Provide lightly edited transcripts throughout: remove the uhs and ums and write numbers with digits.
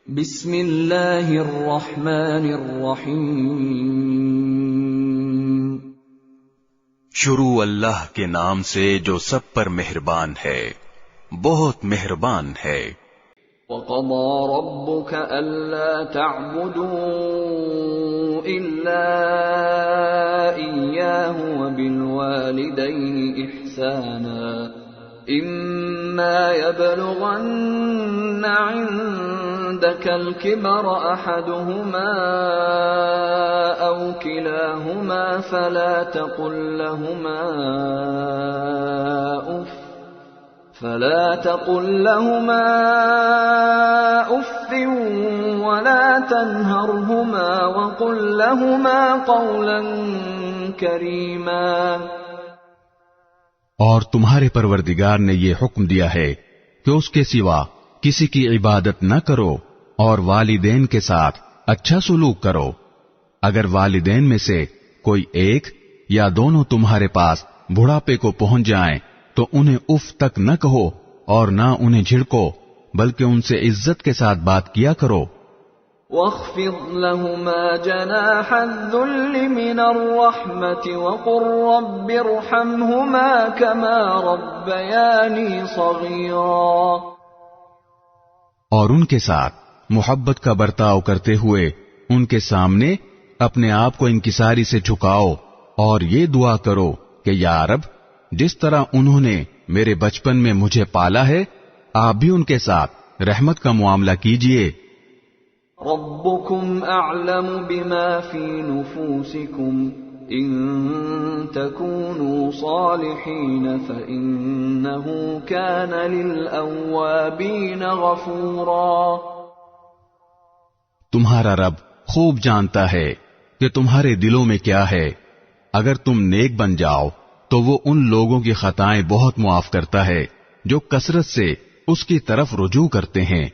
بسم اللہ الرحمن الرحیم، شروع اللہ کے نام سے جو سب پر مہربان ہے، بہت مہربان ہے۔ وَقَضَى رَبُّكَ أَلَّا تَعْبُدُوا إِلَّا إِيَّاهُ وَبِالْوَالِدَيْنِ إِحْسَانًا إِمَّا يَبْلُغَنَّ عِندَكَ الْكِبَرَ أَحَدُهُمَا أَوْ كِلَاهُمَا فَلَا تَقُل لَّهُمَا أُفٍّ وَلَا تَنْهَرْهُمَا وَقُل لَّهُمَا قَوْلًا كَرِيمًا۔ اور تمہارے پروردگار نے یہ حکم دیا ہے کہ اس کے سوا کسی کی عبادت نہ کرو اور والدین کے ساتھ اچھا سلوک کرو۔ اگر والدین میں سے کوئی ایک یا دونوں تمہارے پاس بڑھاپے کو پہنچ جائیں تو انہیں اف تک نہ کہو اور نہ انہیں جھڑکو، بلکہ ان سے عزت کے ساتھ بات کیا کرو۔ وَاخْفِضْ لَهُمَا جَنَاحَ الذُّلِّ مِنَ الرَّحْمَةِ وَقُل رَّبِّ ارْحَمْهُمَا كَمَا رَبَّيَانِي صَغِيرًا۔ اور ان کے ساتھ محبت کا برتاؤ کرتے ہوئے ان کے سامنے اپنے آپ کو انکساری سے جھکاؤ اور یہ دعا کرو کہ یا رب، جس طرح انہوں نے میرے بچپن میں مجھے پالا ہے، آپ بھی ان کے ساتھ رحمت کا معاملہ کیجئے۔ ربکم اعلم بما فی نفوسکم ان تکونوا صالحین فانہ کان للأوابین غفورا۔ تمہارا رب خوب جانتا ہے کہ تمہارے دلوں میں کیا ہے، اگر تم نیک بن جاؤ تو وہ ان لوگوں کی خطائیں بہت معاف کرتا ہے جو کثرت سے اس کی طرف رجوع کرتے ہیں۔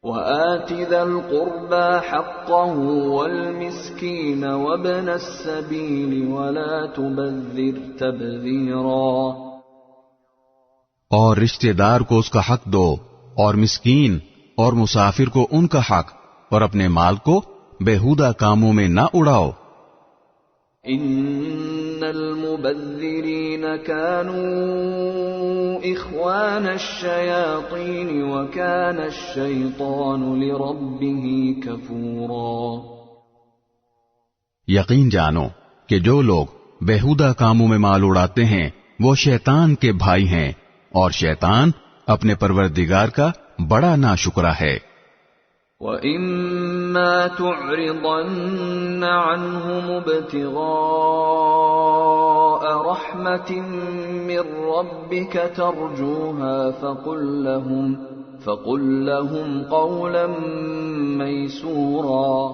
وَآتِ ذَا الْقُرْبَى حَقَّهُ وَالْمِسْكِينَ وَابْنَ السَّبِيلِ وَلَا تُبَذِّرْ تَبْذِيرًا۔ اور رشتہ دار کو اس کا حق دو، اور مسکین اور مسافر کو ان کا حق، اور اپنے مال کو بیہودہ کاموں میں نہ اڑاؤ۔ ان المبذرین كانوا اخوان الشیاطین وکان الشیطان لربه کفورا۔ یقین جانو کہ جو لوگ بیہودہ کاموں میں مال اڑاتے ہیں وہ شیطان کے بھائی ہیں، اور شیطان اپنے پروردگار کا بڑا ناشکرا ہے۔ وَإِمَّا تُعْرِضَنَّ عَنْهُمُ ابْتِغَاءَ رَحْمَةٍ مِّن رَّبِّكَ تَرْجُوهَا فَقُل لَّهُمْ قَوْلًا مَّيْسُورًا۔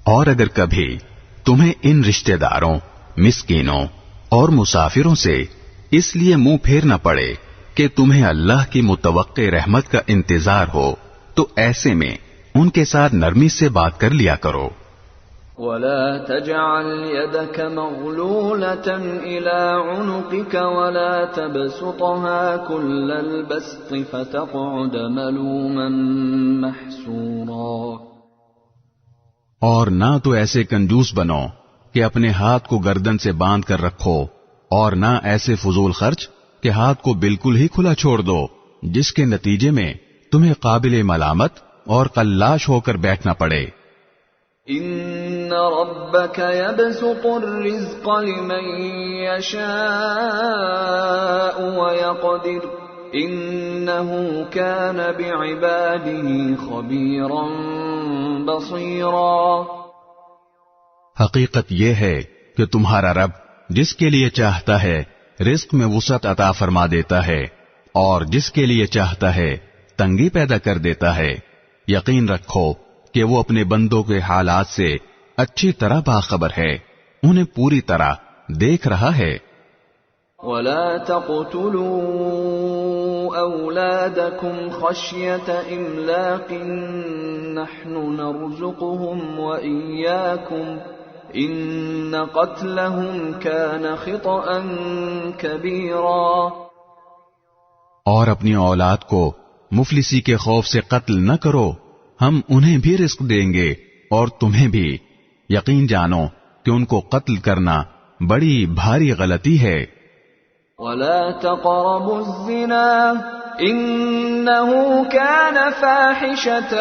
اور اگر کبھی تمہیں ان رشتہ داروں، مسکینوں اور مسافروں سے اس لیے منہ پھیرنا پڑے کہ تمہیں اللہ کی متوقع رحمت کا انتظار ہو تو ایسے میں ان کے ساتھ نرمی سے بات کر لیا کرو۔ وَلَا تَجْعَلْ يَدَكَ مَغْلُولَةً إِلَىٰ عُنُقِكَ وَلَا تَبْسُطْهَا كُلَّ الْبَسْطِ فَتَقْعُدَ مَلُومًا مَّحْسُورًا۔ اور نہ تو ایسے کنجوس بنو کہ اپنے ہاتھ کو گردن سے باندھ کر رکھو، اور نہ ایسے فضول خرچ کہ ہاتھ کو بالکل ہی کھلا چھوڑ دو، جس کے نتیجے میں تمہیں قابل ملامت اور قلاش ہو کر بیٹھنا پڑے۔ ان ربک یبسط الرزق لمن یشاء ویقدر انہ کان بعباده خبیرا بصیرا۔ حقیقت یہ ہے کہ تمہارا رب جس کے لیے چاہتا ہے رزق میں وسعت عطا فرما دیتا ہے، اور جس کے لیے چاہتا ہے تنگی پیدا کر دیتا ہے۔ یقین رکھو کہ وہ اپنے بندوں کے حالات سے اچھی طرح باخبر ہے، انہیں پوری طرح دیکھ رہا ہے۔ وَلَا تَقْتُلُوا أَوْلَادَكُمْ خَشْيَةَ إِمْلَاقٍ نَّحْنُ نَرْزُقُهُمْ وَإِيَّاكُمْ إِنَّ قَتْلَهُمْ كَانَ خِطْئًا كَبِيرًا۔ اور اپنی اولاد کو مفلسی کے خوف سے قتل نہ کرو، ہم انہیں بھی رزق دیں گے اور تمہیں بھی۔ یقین جانو کہ ان کو قتل کرنا بڑی بھاری غلطی ہے۔ ولا تقربوا الزنا انه كان فاحشة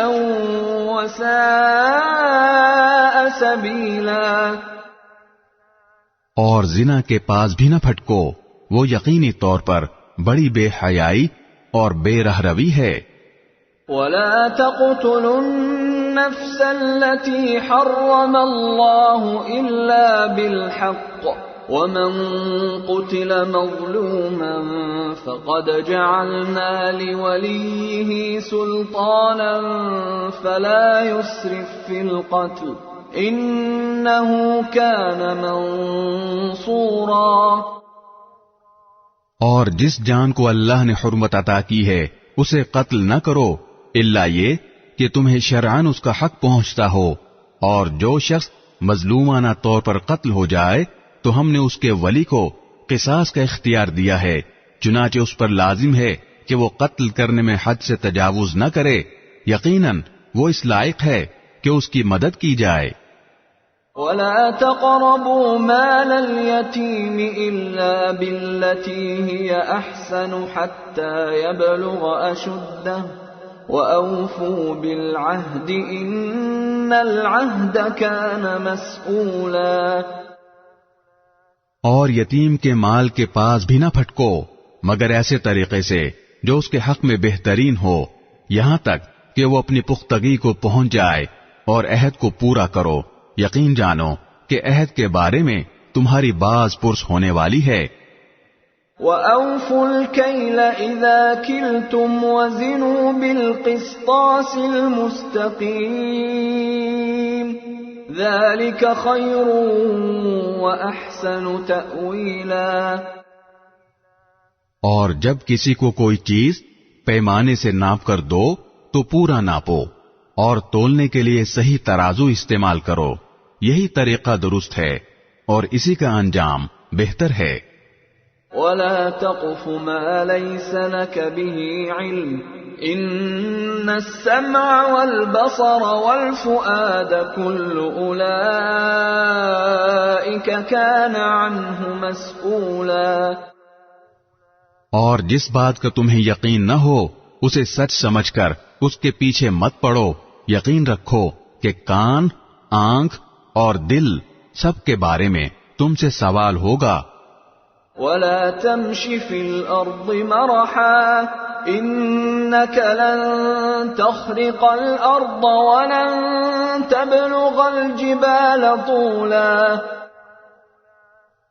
وساء سبيلا، اور زنا کے پاس بھی نہ پھٹکو، وہ یقینی طور پر بڑی بے حیائی اور بے رہروی ہے۔ ولا تقتلوا النفس التي حرم الله إلا بالحق ومن قتل مظلوما فقد جعلنا لوليه سلطانا فلا يسرف في القتل إنه كان منصورا۔ اور جس جان کو اللہ نے حرمت عطا کی ہے اسے قتل نہ کرو الا یہ کہ تمہیں شرعاً اس کا حق پہنچتا ہو، اور جو شخص مظلومانہ طور پر قتل ہو جائے تو ہم نے اس کے ولی کو قصاص کا اختیار دیا ہے، چنانچہ اس پر لازم ہے کہ وہ قتل کرنے میں حد سے تجاوز نہ کرے، یقیناً وہ اس لائق ہے کہ اس کی مدد کی جائے۔ ولا تقربوا مال اليتيم إلا بالتي هي أحسن حتى يبلغ أشده وأوفوا بالعهد إن العهد كان مسؤولا۔ اور یتیم کے مال کے پاس بھی نہ پھٹکو مگر ایسے طریقے سے جو اس کے حق میں بہترین ہو، یہاں تک کہ وہ اپنی پختگی کو پہنچ جائے، اور عہد کو پورا کرو، یقین جانو کہ عہد کے بارے میں تمہاری باز پرس ہونے والی ہے۔ وَأَوْفُوا الْكَيْلَ إِذَا كِلْتُمْ وَزِنُوا بِالْقِسْطَاسِ الْمُسْتَقِيمِ ذَلِكَ خَيْرٌ وَأَحْسَنُ تَأْوِيلًا۔ اور جب کسی کو کوئی چیز پیمانے سے ناپ کر دو تو پورا ناپو، اور تولنے کے لیے صحیح ترازو استعمال کرو، یہی طریقہ درست ہے اور اسی کا انجام بہتر ہے۔ وَلَا تَقْفُ مَا لَيْسَ لَكَ بِهِ عِلْمٌ إِنَّ السَّمْعَ وَالْبَصَرَ وَالْفُؤَادَ كُلُّ أُولَئِكَ كَانَ عَنْهُ مَسْئُولًا۔ اور جس بات کا تمہیں یقین نہ ہو اسے سچ سمجھ کر اس کے پیچھے مت پڑو، یقین رکھو کہ کان، آنکھ اور دل سب کے بارے میں تم سے سوال ہوگا۔ وَلَا تَمْشِ فِي الْأَرْضِ مَرَحًا إِنَّكَ لَن تَخْرِقَ الْأَرْضَ وَلَن تَبْلُغَ الْجِبَالَ طُولًا۔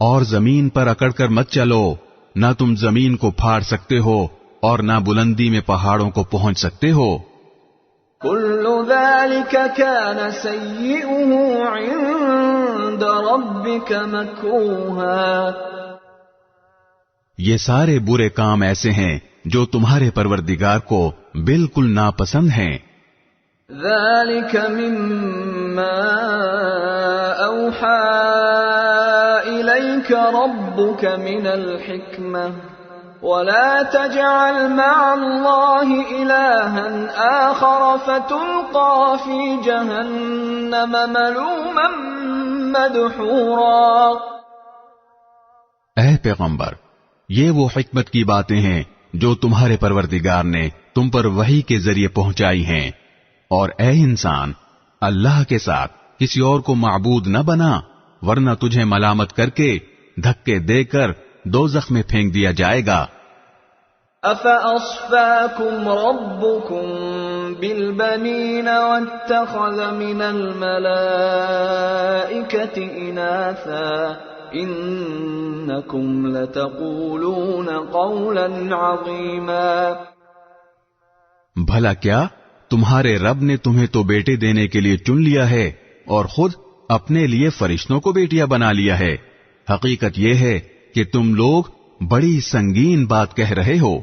اور زمین پر اکڑ کر مت چلو، نہ تم زمین کو پھاڑ سکتے ہو اور نہ بلندی میں پہاڑوں کو پہنچ سکتے ہو۔ كُلُّ ذَلِكَ كَانَ سَيِّئُهُ عِندَ رَبِّكَ مَكْرُوهًا۔ یہ سارے برے کام ایسے ہیں جو تمہارے پروردگار کو بالکل ناپسند ہیں۔ ذَلِكَ مِمَّا أَوْحَى إِلَيْكَ رَبُّكَ مِنَ الْحِكْمَةِ وَلَا تَجْعَلْ مَعَ اللَّهِ إِلَٰهًا آخَرَ فَتُلْقَىٰ فِي جَهَنَّمَ مَلُومًا مَّدْحُورًا۔ اے پیغمبر، یہ وہ حکمت کی باتیں ہیں جو تمہارے پروردگار نے تم پر وحی کے ذریعے پہنچائی ہیں، اور اے انسان، اللہ کے ساتھ کسی اور کو معبود نہ بنا، ورنہ تجھے ملامت کر کے دھکے دے کر دوزخ میں پھینک دیا جائے گا۔ أَفَأَصْفَاكُمْ رَبُّكُمْ بِالْبَنِينَ وَاتَّخَذَ مِنَ الْمَلَائِكَةِ إِنَاثًا إِنَّكُمْ لَتَقُولُونَ قَوْلًا عَظِيمًا۔ بھلا کیا تمہارے رب نے تمہیں تو بیٹے دینے کے لیے چن لیا ہے اور خود اپنے لیے فرشتوں کو بیٹیاں بنا لیا ہے؟ حقیقت یہ ہے کہ تم لوگ بڑی سنگین بات کہہ رہے ہو۔